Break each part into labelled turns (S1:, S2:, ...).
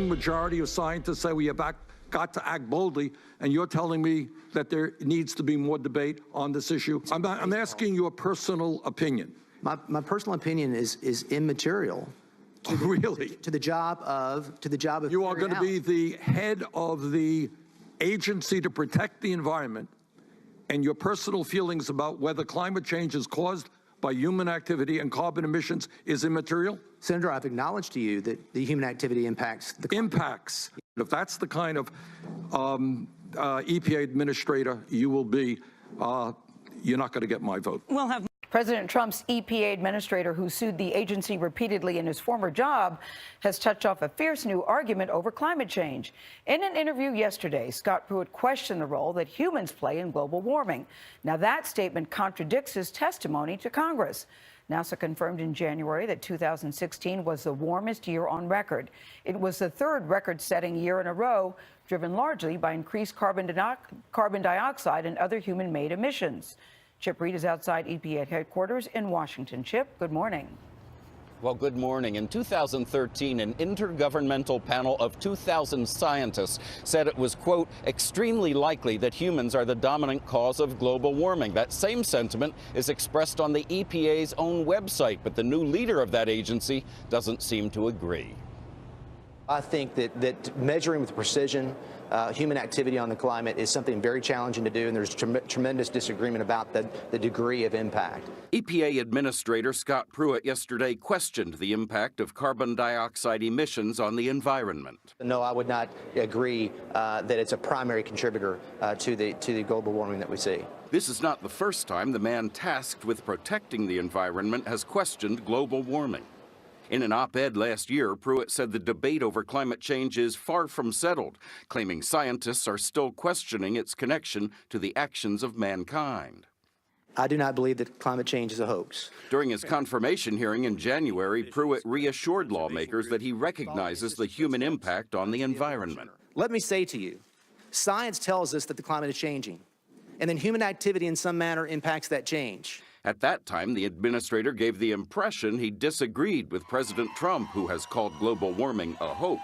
S1: Majority of scientists say we have got to act boldly, and you're telling me that there needs to be more debate on this issue. I'm asking your personal opinion.
S2: My personal opinion is immaterial.
S1: Really?
S2: To the job of
S1: you are going to be the head of the agency to protect the environment, and your personal feelings about whether climate change is caused by human activity and carbon emissions is immaterial?
S2: Senator, I've acknowledged to you that the human activity impacts the climate.
S1: Impacts. If that's the kind of EPA administrator you will be, you're not going to get my vote.
S3: We'll have President Trump's EPA administrator, who sued the agency repeatedly in his former job, has touched off a fierce new argument over climate change. In an interview yesterday, Scott Pruitt questioned the role that humans play in global warming. Now, that statement contradicts his testimony to Congress. NASA confirmed in January that 2016 was the warmest year on record. It was the third record-setting year in a row, driven largely by increased carbon dioxide and other human-made emissions. Chip Reid is outside EPA headquarters in Washington. Chip, good morning.
S4: Well, good morning. In 2013, an intergovernmental panel of 2,000 scientists said it was, quote, extremely likely that humans are the dominant cause of global warming. That same sentiment is expressed on the EPA's own website, but the new leader of that agency doesn't seem to agree.
S2: I think that measuring with precision human activity on the climate is something very challenging to do, and there's tremendous disagreement about the degree of impact.
S4: EPA Administrator Scott Pruitt yesterday questioned the impact of carbon dioxide emissions on the environment.
S2: No, I would not agree that it's a primary contributor to the global warming that we see.
S4: This is not the first time the man tasked with protecting the environment has questioned global warming. In an op-ed last year, Pruitt said the debate over climate change is far from settled, claiming scientists are still questioning its connection to the actions of mankind.
S2: I do not believe that climate change is a hoax.
S4: During his confirmation hearing in January, Pruitt reassured lawmakers that he recognizes the human impact on the environment.
S2: Let me say to you, science tells us that the climate is changing, and then human activity in some manner impacts that change.
S4: At that time, the administrator gave the impression he disagreed with President Trump, who has called global warming a hoax.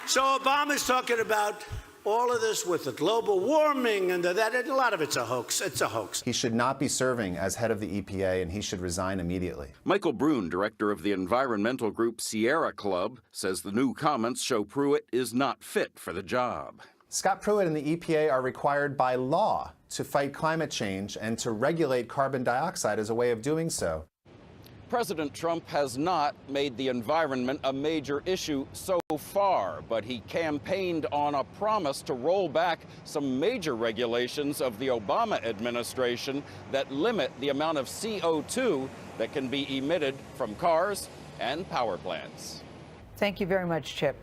S5: So Obama's talking about all of this with the global warming and that, and a lot of it's a hoax. It's a hoax.
S6: He should not be serving as head of the EPA, and he should resign immediately.
S4: Michael Brune, director of the environmental group Sierra Club, says the new comments show Pruitt is not fit for the job.
S6: Scott Pruitt and the EPA are required by law to fight climate change and to regulate carbon dioxide as a way of doing so.
S4: President Trump has not made the environment a major issue so far, but he campaigned on a promise to roll back some major regulations of the Obama administration that limit the amount of CO2 that can be emitted from cars and power plants.
S3: Thank you very much, Chip.